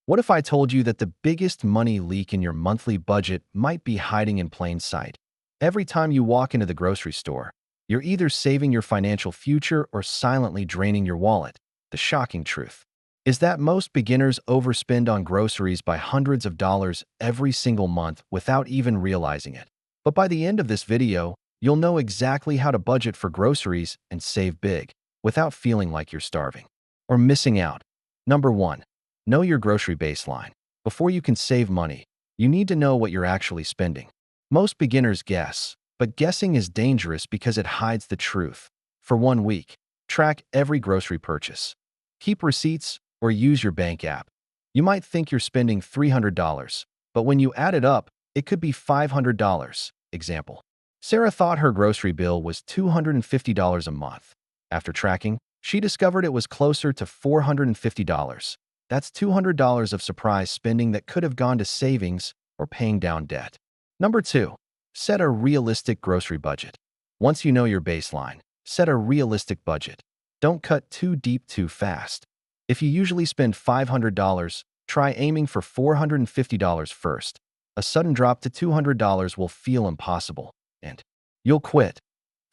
What if I told you that the biggest money leak in your monthly budget might be hiding in plain sight? Every time you walk into the grocery store, you're either saving your financial future or silently draining your wallet. The shocking truth is that most beginners overspend on groceries by hundreds of dollars every single month without even realizing it. But by the end of this video, you'll know exactly how to budget for groceries and save big without feeling like you're starving or missing out. Number 1. Know your grocery baseline. Before you can save money, you need to know what you're actually spending. Most beginners guess, but guessing is dangerous because it hides the truth. For 1 week, track every grocery purchase. Keep receipts or use your bank app. You might think you're spending $300, but when you add it up, it could be $500. Example: Sarah thought her grocery bill was $250 a month. After tracking, she discovered it was closer to $450. That's $200 of surprise spending that could have gone to savings or paying down debt. Number 2. Set a realistic grocery budget. Once you know your baseline, set a realistic budget. Don't cut too deep too fast. If you usually spend $500, try aiming for $450 first. A sudden drop to $200 will feel impossible, and you'll quit.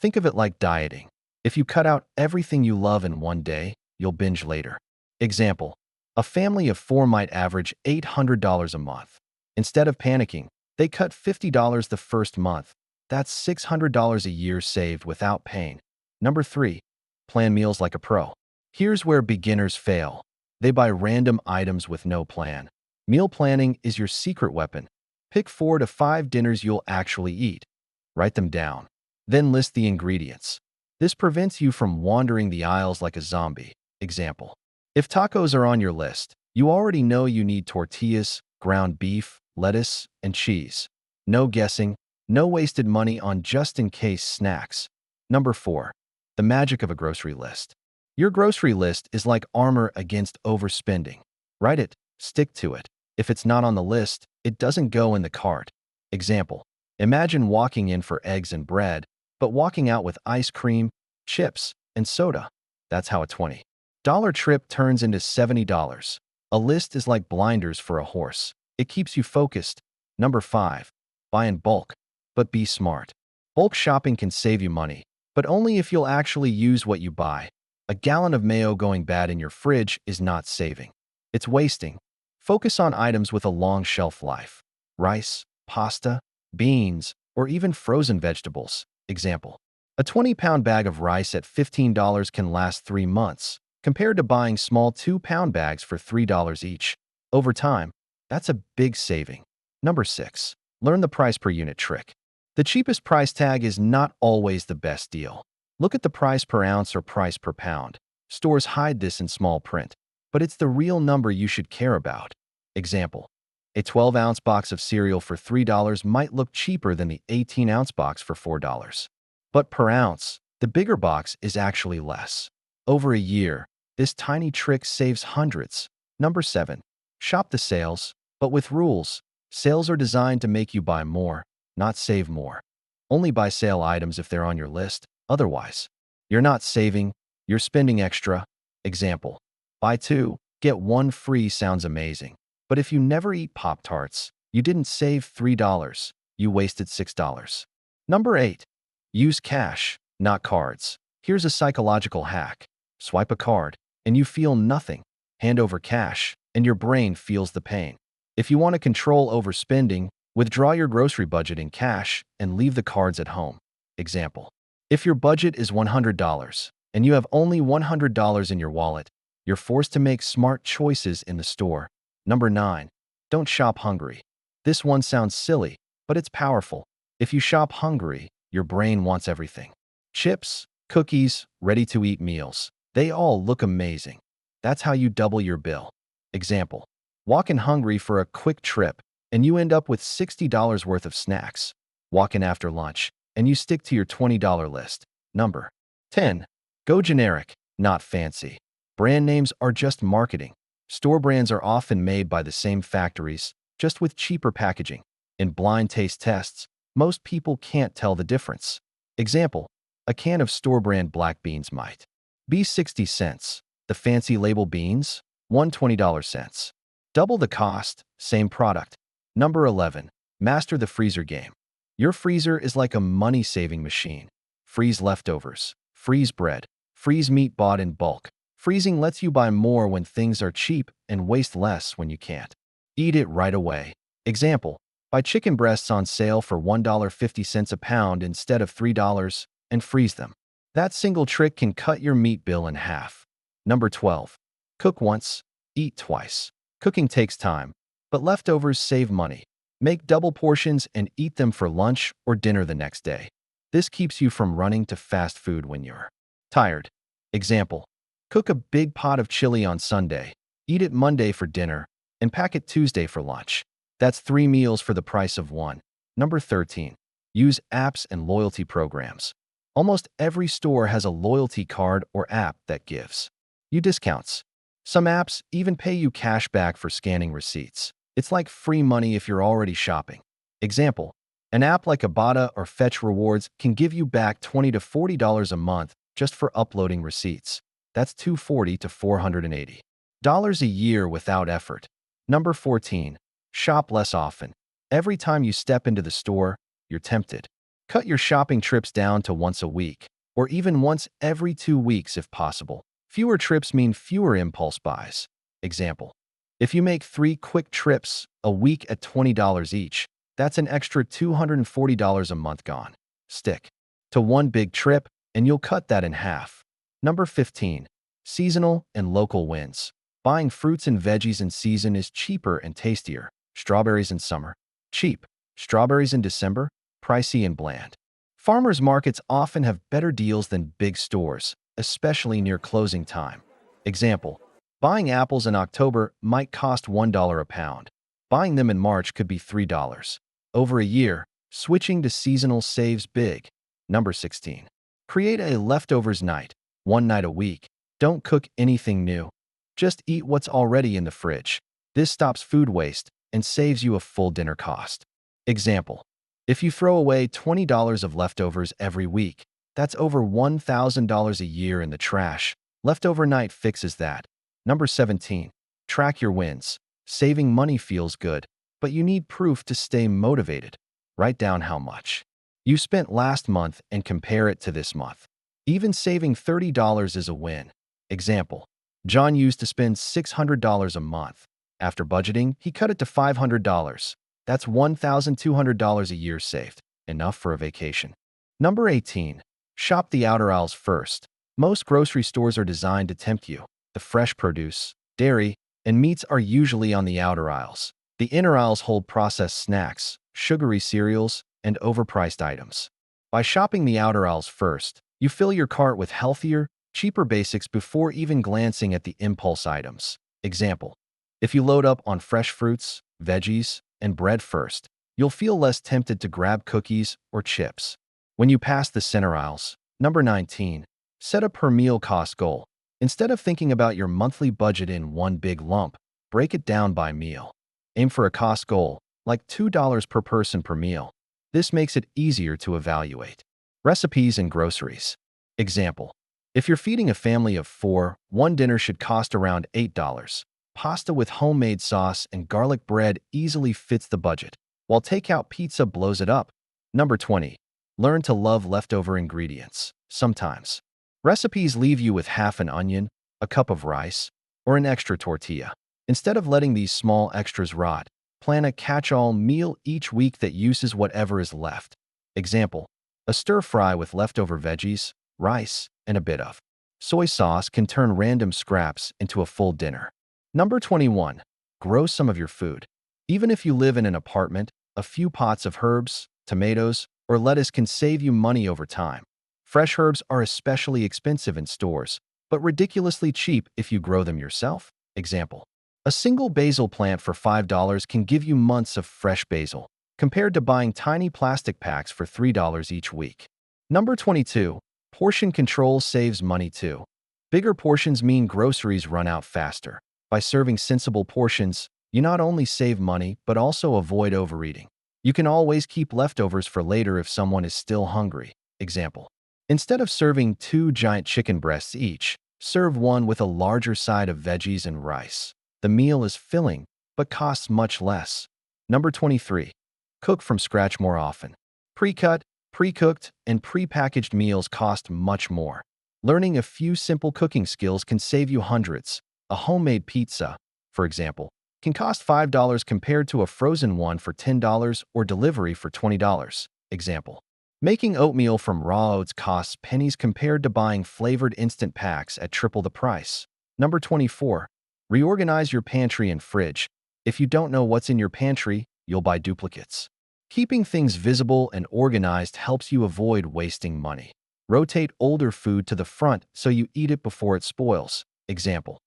Think of it like dieting. If you cut out everything you love in one day, you'll binge later. Example: a family of 4 might average $800 a month. Instead of panicking, they cut $50 the first month. That's $600 a year saved without pain. Number 3. Plan meals like a pro. Here's where beginners fail. They buy random items with no plan. Meal planning is your secret weapon. Pick 4 to 5 dinners you'll actually eat. Write them down. Then list the ingredients. This prevents you from wandering the aisles like a zombie. Example: if tacos are on your list, you already know you need tortillas, ground beef, lettuce, and cheese. No guessing, no wasted money on just-in-case snacks. Number 4. The magic of a grocery list. Your grocery list is like armor against overspending. Write it, stick to it. If it's not on the list, it doesn't go in the cart. Example: imagine walking in for eggs and bread, but walking out with ice cream, chips, and soda. That's how a $20 trip turns into $70. A list is like blinders for a horse. It keeps you focused. Number 5. Buy in bulk, but be smart. Bulk shopping can save you money, but only if you'll actually use what you buy. A gallon of mayo going bad in your fridge is not saving. It's wasting. Focus on items with a long shelf life. Rice, pasta, beans, or even frozen vegetables. Example: a 20-pound bag of rice at $15 can last 3 months, compared to buying small 2-pound bags for $3 each. Over time, that's a big saving. Number 6. Learn the price per unit trick. The cheapest price tag is not always the best deal. Look at the price per ounce or price per pound. Stores hide this in small print, but it's the real number you should care about. Example: a 12-ounce box of cereal for $3 might look cheaper than the 18-ounce box for $4. But per ounce, the bigger box is actually less. Over a year, this tiny trick saves hundreds. Number 7. Shop the sales, but with rules. Sales are designed to make you buy more, not save more. Only buy sale items if they're on your list. Otherwise, you're not saving, you're spending extra. Example: buy 2, get 1 free sounds amazing. But if you never eat Pop-Tarts, you didn't save $3, you wasted $6. Number 8. Use cash, not cards. Here's a psychological hack. Swipe a card, and you feel nothing. Hand over cash, and your brain feels the pain. If you want to control overspending, withdraw your grocery budget in cash and leave the cards at home. Example: if your budget is $100 and you have only $100 in your wallet, you're forced to make smart choices in the store. Number 9. Don't shop hungry. This one sounds silly, but it's powerful. If you shop hungry, your brain wants everything. Chips, cookies, ready-to-eat meals. They all look amazing. That's how you double your bill. Example: walk in hungry for a quick trip, and you end up with $60 worth of snacks. Walk in after lunch, and you stick to your $20 list. Number 10. Go generic, not fancy. Brand names are just marketing. Store brands are often made by the same factories, just with cheaper packaging. In blind taste tests, most people can't tell the difference. Example: a can of store-brand black beans might be 60 cents. The fancy label beans, $120. Double the cost, same product. Number 11. Master the freezer game. Your freezer is like a money-saving machine. Freeze leftovers. Freeze bread. Freeze meat bought in bulk. Freezing lets you buy more when things are cheap and waste less when you can't. Eat it right away. Example: buy chicken breasts on sale for $1.50 a pound instead of $3 and freeze them. That single trick can cut your meat bill in half. Number 12. Cook once, eat twice. Cooking takes time, but leftovers save money. Make double portions and eat them for lunch or dinner the next day. This keeps you from running to fast food when you're tired. Example: cook a big pot of chili on Sunday, eat it Monday for dinner, and pack it Tuesday for lunch. That's 3 meals for the price of one. Number 13. Use apps and loyalty programs. Almost every store has a loyalty card or app that gives you discounts. Some apps even pay you cash back for scanning receipts. It's like free money if you're already shopping. Example: an app like Ibotta or Fetch Rewards can give you back $20 to $40 a month just for uploading receipts. That's $240 to $480 a year without effort. Number 14. Shop less often. Every time you step into the store, you're tempted. Cut your shopping trips down to once a week, or even once every 2 weeks if possible. Fewer trips mean fewer impulse buys. Example: if you make 3 quick trips a week at $20 each, that's an extra $240 a month gone. Stick to one big trip, and you'll cut that in half. Number 15. Seasonal and local wins. Buying fruits and veggies in season is cheaper and tastier. Strawberries in summer, cheap. Strawberries in December, pricey and bland. Farmers markets often have better deals than big stores, especially near closing time. Example: buying apples in October might cost $1 a pound. Buying them in March could be $3. Over a year, switching to seasonal saves big. Number 16. Create a leftovers night. One night a week. Don't cook anything new. Just eat what's already in the fridge. This stops food waste and saves you a full dinner cost. Example: if you throw away $20 of leftovers every week, that's over $1,000 a year in the trash. Leftover night fixes that. Number 17. Track your wins. Saving money feels good, but you need proof to stay motivated. Write down how much you spent last month and compare it to this month. Even saving $30 is a win. Example: John used to spend $600 a month. After budgeting, he cut it to $500. That's $1,200 a year saved, enough for a vacation. Number 18. Shop the outer aisles first. Most grocery stores are designed to tempt you. The fresh produce, dairy, and meats are usually on the outer aisles. The inner aisles hold processed snacks, sugary cereals, and overpriced items. By shopping the outer aisles first, you fill your cart with healthier, cheaper basics before even glancing at the impulse items. Example: if you load up on fresh fruits, veggies, and bread first, you'll feel less tempted to grab cookies or chips. When you pass the center aisles. Number 19. Set a per meal cost goal. Instead of thinking about your monthly budget in one big lump, break it down by meal. Aim for a cost goal, like $2 per person per meal. This makes it easier to evaluate. Recipes and groceries. Example: if you're feeding a family of 4, one dinner should cost around $8. Pasta with homemade sauce and garlic bread easily fits the budget, while takeout pizza blows it up. Number 20. Learn to love leftover ingredients. Sometimes recipes leave you with half an onion, a cup of rice, or an extra tortilla. Instead of letting these small extras rot, plan a catch-all meal each week that uses whatever is left. Example: a stir-fry with leftover veggies, rice, and a bit of soy sauce can turn random scraps into a full dinner. Number 21. Grow some of your food. Even if you live in an apartment, a few pots of herbs, tomatoes, or lettuce can save you money over time. Fresh herbs are especially expensive in stores, but ridiculously cheap if you grow them yourself. Example: a single basil plant for $5 can give you months of fresh basil, compared to buying tiny plastic packs for $3 each week. Number 22. Portion control saves money too. Bigger portions mean groceries run out faster. By serving sensible portions, you not only save money but also avoid overeating. You can always keep leftovers for later if someone is still hungry. Example: instead of serving 2 giant chicken breasts each, serve one with a larger side of veggies and rice. The meal is filling, but costs much less. Number 23. Cook from scratch more often. Pre-cut, pre-cooked, and pre-packaged meals cost much more. Learning a few simple cooking skills can save you hundreds. A homemade pizza, for example, can cost $5 compared to a frozen one for $10 or delivery for $20. Example. Making oatmeal from raw oats costs pennies compared to buying flavored instant packs at triple the price. Number 24. Reorganize your pantry and fridge. If you don't know what's in your pantry, you'll buy duplicates. Keeping things visible and organized helps you avoid wasting money. Rotate older food to the front so you eat it before it spoils. Example.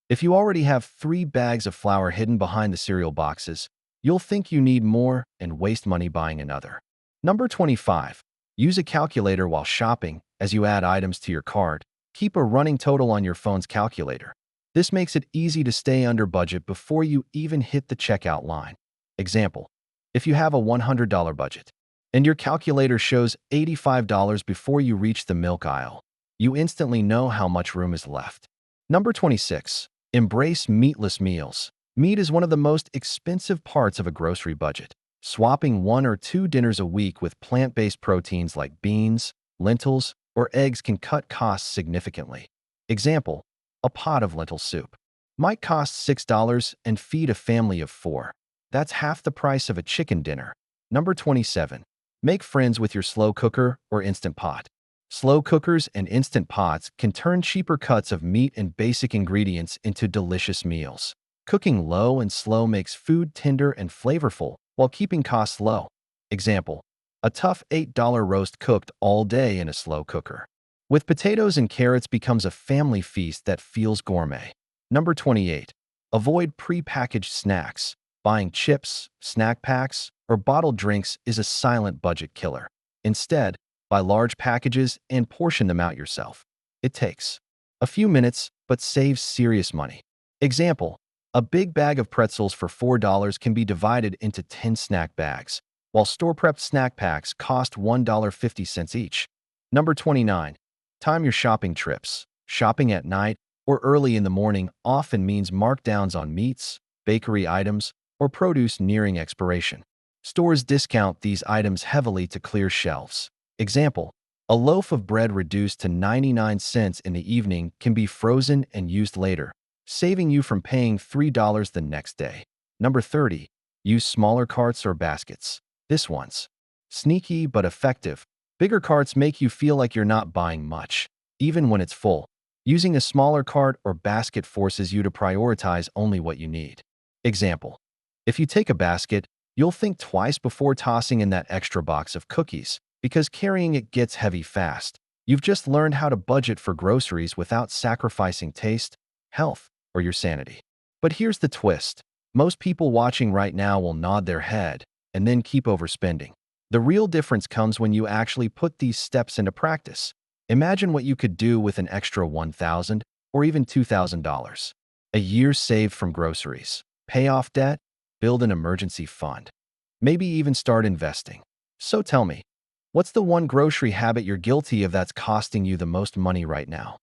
If you already have 3 bags of flour hidden behind the cereal boxes, you'll think you need more and waste money buying another. Number 25. Use a calculator while shopping. As you add items to your cart, keep a running total on your phone's calculator. This makes it easy to stay under budget before you even hit the checkout line. Example. If you have a $100 budget and your calculator shows $85 before you reach the milk aisle, you instantly know how much room is left. Number 26. Embrace meatless meals. Meat is one of the most expensive parts of a grocery budget. Swapping 1 or 2 dinners a week with plant-based proteins like beans, lentils, or eggs can cut costs significantly. Example. A pot of lentil soup might cost $6 and feed a family of 4. That's half the price of a chicken dinner. Number 27. Make friends with your slow cooker or instant pot. Slow cookers and instant pots can turn cheaper cuts of meat and basic ingredients into delicious meals. Cooking low and slow makes food tender and flavorful while keeping costs low. Example. A tough $8 roast cooked all day in a slow cooker. With potatoes and carrots becomes a family feast that feels gourmet. Number 28. Avoid pre-packaged snacks. Buying chips, snack packs, or bottled drinks is a silent budget killer. Instead, buy large packages and portion them out yourself. It takes a few minutes, but saves serious money. Example. A big bag of pretzels for $4 can be divided into 10 snack bags, while store-prepped snack packs cost $1.50 each. Number 29. Time your shopping trips. Shopping at night or early in the morning often means markdowns on meats, bakery items, or produce nearing expiration. Stores discount these items heavily to clear shelves. Example. A loaf of bread reduced to 99 cents in the evening can be frozen and used later, saving you from paying $3 the next day. Number 30. Use smaller carts or baskets. This one's sneaky but effective. Bigger carts make you feel like you're not buying much, even when it's full. Using a smaller cart or basket forces you to prioritize only what you need. Example. If you take a basket, you'll think twice before tossing in that extra box of cookies, because carrying it gets heavy fast. You've just learned how to budget for groceries without sacrificing taste, health, or your sanity. But here's the twist. Most people watching right now will nod their head and then keep overspending. The real difference comes when you actually put these steps into practice. Imagine what you could do with an extra $1,000 or even $2,000. A year saved from groceries. Pay off debt, build an emergency fund, maybe even start investing. So tell me, what's the one grocery habit you're guilty of that's costing you the most money right now?